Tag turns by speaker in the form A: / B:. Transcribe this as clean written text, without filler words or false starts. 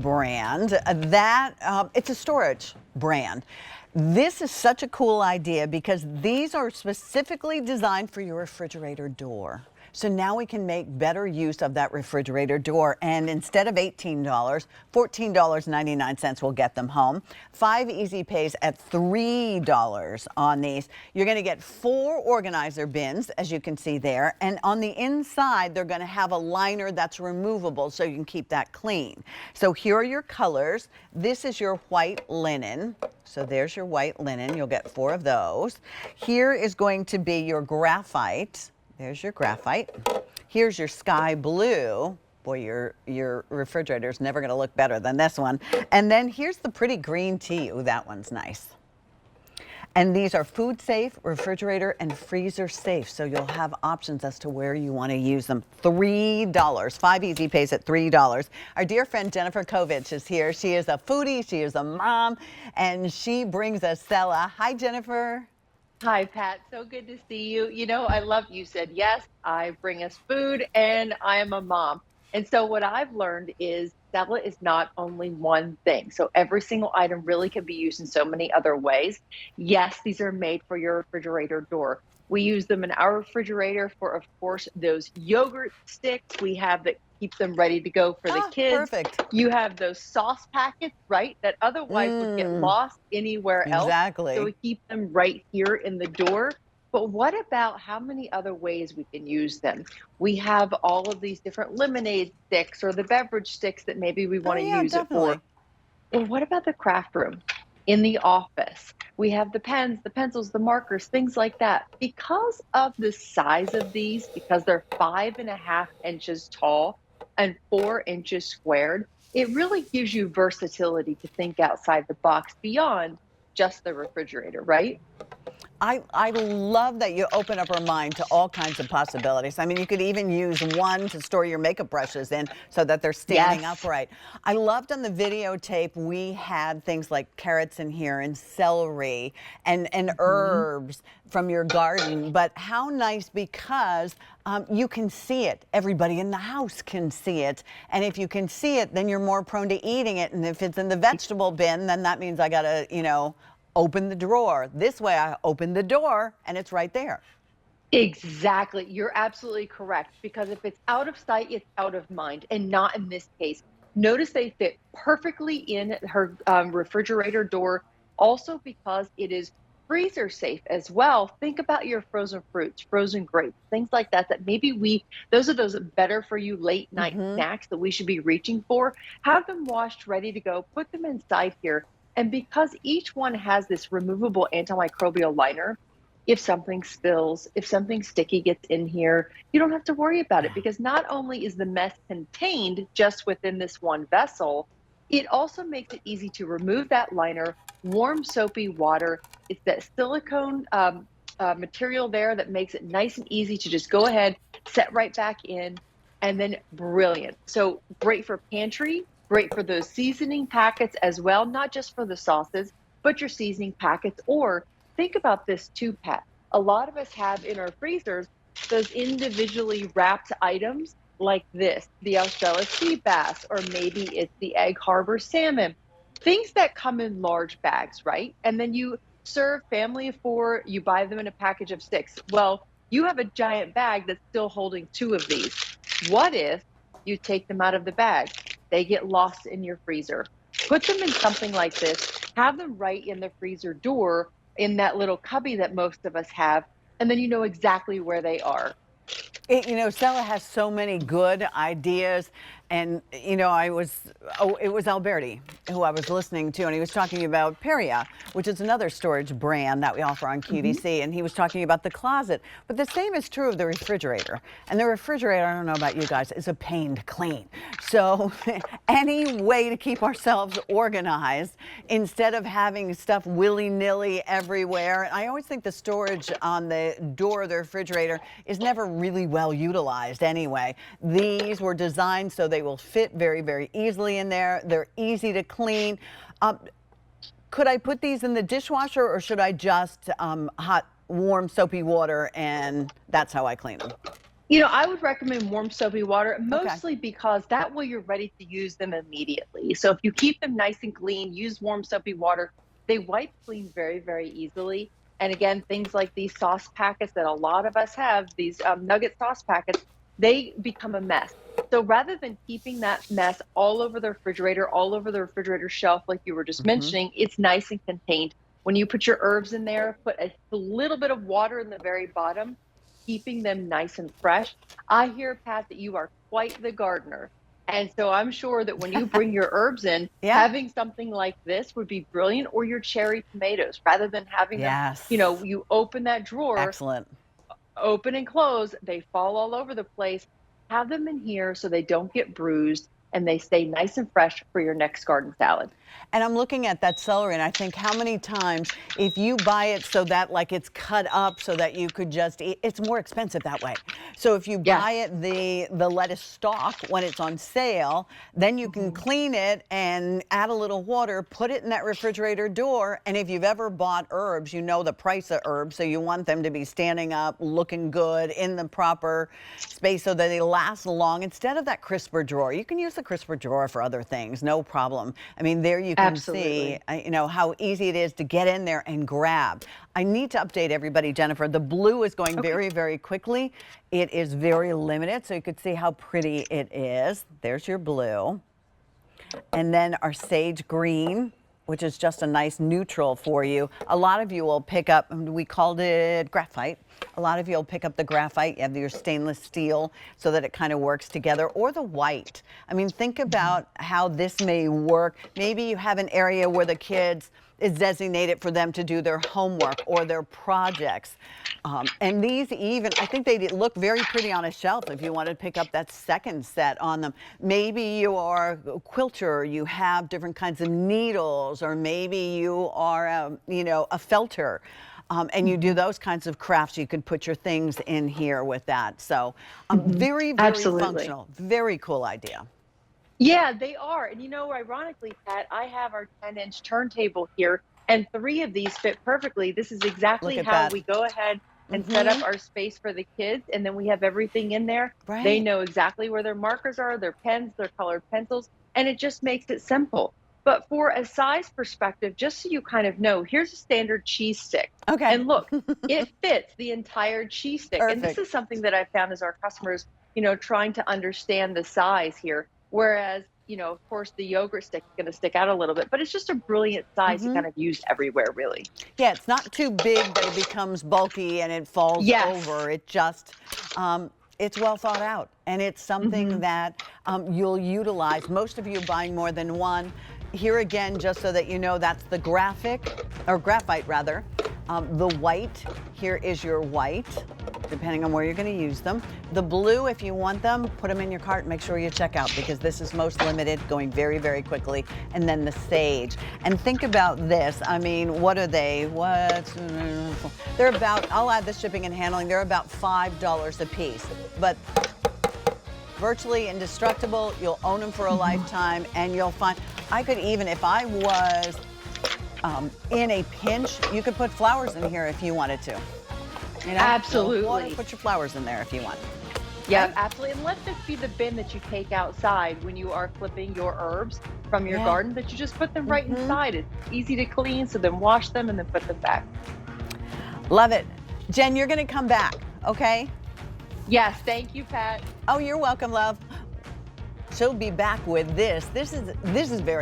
A: brand it's a storage brand. This is such a cool idea because these are specifically designed for your refrigerator door. So now we can make better use of that refrigerator door. And instead of $18, $14.99 will get them home. 5 easy pays at $3 on these. You're going to get 4 organizer bins, as you can see there. And on the inside, they're going to have a liner that's removable so you can keep that clean. So here are your colors. This is your white linen. So there's your white linen. You'll get 4 of those. Here is going to be your graphite. There's your graphite. Here's your sky blue. Boy, your refrigerator is never going to look better than this one. And then here's the pretty green tea. Ooh, that one's nice. And these are food safe, refrigerator, and freezer safe. So you'll have options as to where you want to use them. $3. 5 easy pays at $3. Our dear friend Jennifer Kovich is here. She is a foodie, she is a mom, and she brings us Cella. Hi, Jennifer.
B: Hi, Pat. So good to see you. You know, I love you said, yes, I bring us food and I am a mom. And so what I've learned is Cella is not only one thing. So every single item really can be used in so many other ways. Yes, these are made for your refrigerator door. We use them in our refrigerator for, of course, those yogurt sticks we have that keep them ready to go for the kids.
A: Perfect.
B: You have those sauce packets, right, that otherwise would get lost anywhere else.
A: Exactly.
B: So we keep them right here in the door. But what about how many other ways we can use them? We have all of these different lemonade sticks or the beverage sticks that maybe we want to use
A: definitely.
B: it for. Well, what about the craft room? In the office, we have the pens, the pencils, the markers, things like that. Because of the size of these, because they're 5.5 inches tall and 4 inches squared, it really gives you versatility to think outside the box beyond just the refrigerator, right?
A: I love that you open up our mind to all kinds of possibilities. I mean, you could even use one to store your makeup brushes in so that they're standing upright. I loved on the videotape, we had things like carrots in here and celery and herbs from your garden. But how nice, because you can see it. Everybody in the house can see it. And if you can see it, then you're more prone to eating it. And if it's in the vegetable bin, then that means I got to, you know, open the drawer. This way I open the door and it's right there.
B: Exactly. You're absolutely correct. Because if it's out of sight, it's out of mind, and not in this case. Notice they fit perfectly in her refrigerator door, also because it is freezer safe as well. Think about your frozen fruits, frozen grapes, things like that, that maybe those are those better for you late night snacks that we should be reaching for. Have them washed, ready to go, put them inside here. And because each one has this removable antimicrobial liner, if something spills, if something sticky gets in here, you don't have to worry about it, because not only is the mess contained just within this one vessel, it also makes it easy to remove that liner. Warm soapy water, it's that silicone material there that makes it nice and easy to just go ahead, set right back in, and then brilliant. So great for pantry. Great for those seasoning packets as well, not just for the sauces, but your seasoning packets. Or think about this too, Pat. A lot of us have in our freezers those individually wrapped items like this, the Australis sea bass, or maybe it's the Egg Harbor salmon. Things that come in large bags, right? And then you serve family of 4, you buy them in a package of 6. Well, you have a giant bag that's still holding 2 of these. What if you take them out of the bag? They get lost in your freezer. Put them in something like this, have them right in the freezer door, in that little cubby that most of us have, and then you know exactly where they are.
A: You know, Cella has so many good ideas. And, you know, it was Alberti who I was listening to, and he was talking about Peria, which is another storage brand that we offer on QVC. And he was talking about the closet. But the same is true of the refrigerator. And the refrigerator, I don't know about you guys, is a pain to clean. So any way to keep ourselves organized instead of having stuff willy-nilly everywhere. I always think the storage on the door of the refrigerator is never really well utilized anyway. These were designed so they will fit very, very easily in there. They're easy to clean. Could I put these in the dishwasher, or should I just hot, warm, soapy water, and that's how I clean them?
B: I would recommend warm soapy water,
A: Okay.
B: mostly because that way you're ready to use them immediately. So if you keep them nice and clean, use warm soapy water, they wipe clean very, very easily. And again, things like these sauce packets that a lot of us have, these nugget sauce packets, they become a mess. So rather than keeping that mess all over the refrigerator, all over the refrigerator shelf, like you were just mentioning, it's nice and contained. When you put your herbs in there, put a little bit of water in the very bottom, keeping them nice and fresh. I hear, Pat, that you are quite the gardener. And so I'm sure that when you bring your herbs in,
A: Yeah.
B: having something like this would be brilliant, or your cherry tomatoes, rather than having them,
A: Yes.
B: you open that drawer,
A: Excellent.
B: open and close, they fall all over the place. Have them in here so they don't get bruised and they stay nice and fresh for your next garden salad.
A: And I'm looking at that celery and I think how many times if you buy it so that like it's cut up so that you could just eat, it's more expensive that way. So if you
B: Yes.
A: buy it the lettuce stalk when it's on sale, then you can clean it and add a little water, put it in that refrigerator door. And if you've ever bought herbs, you know the price of herbs. So you want them to be standing up, looking good in the proper space so that they last long. Instead of that crisper drawer, you can use the crisper drawer for other things, no problem. I mean, there you can
B: Absolutely.
A: see, how easy it is to get in there and grab. I need to update everybody, Jennifer. The blue is going very, very quickly. It is very limited, so you could see how pretty it is. There's your blue. And then our sage green, which is just a nice neutral for you. A lot of you will pick up, we called it graphite. A lot of you will pick up the graphite. You have your stainless steel so that it kind of works together, or the white. I mean, think about how this may work. Maybe you have an area where the kids is designated for them to do their homework or their projects. And these even, I think they look very pretty on a shelf if you want to pick up that second set on them. Maybe you are a quilter, you have different kinds of needles, or maybe you are, a felter. And you do those kinds of crafts, you can put your things in here with that. So very, very
B: Absolutely.
A: functional, very cool idea.
B: Yeah, they are. And ironically, Pat, I have our 10-inch turntable here, and 3 of these fit perfectly. This is exactly
A: Look at
B: how
A: that.
B: we go ahead and set up our space for the kids, and then we have everything in there. They
A: Right.
B: know exactly where their markers are, their pens, their colored pencils, and it just makes it simple. But for a size perspective, just so you kind of know, here's a standard cheese stick.
A: Okay.
B: And look, it fits the entire cheese stick. And this
A: Perfect.
B: is something that I found as our customers, trying to understand the size here. Whereas, of course, the yogurt stick is going to stick out a little bit, but it's just a brilliant size to kind of use everywhere, really.
A: Yeah, it's not too big that it becomes bulky and it falls
B: Yes.
A: over. It just, it's well thought out. And it's something that you'll utilize. Most of you buying more than one. Here again, just so that you know, that's the graphite rather. The white, here is your white, depending on where you're going to use them. The blue, if you want them, put them in your cart. Make sure you check out because this is most limited, going very, very quickly. And then the sage. And think about this. I mean, what are they? They're about, I'll add the shipping and handling, they're about $5 a piece. But virtually indestructible. You'll own them for a lifetime, and you'll find, I could even, if I was in a pinch, you could put flowers in here if you wanted to.
B: Absolutely.
A: Water, put your flowers in there if you want.
B: Yeah,
A: Right?
B: absolutely. And let this be the bin that you take outside when you are flipping your herbs from your garden, that you just put them right inside. It's easy to clean, so then wash them and then put them back.
A: Love it. Jen, you're going to come back, okay?
B: Yes, thank you, Pat.
A: Oh, you're welcome, love. She'll be back with this. This is very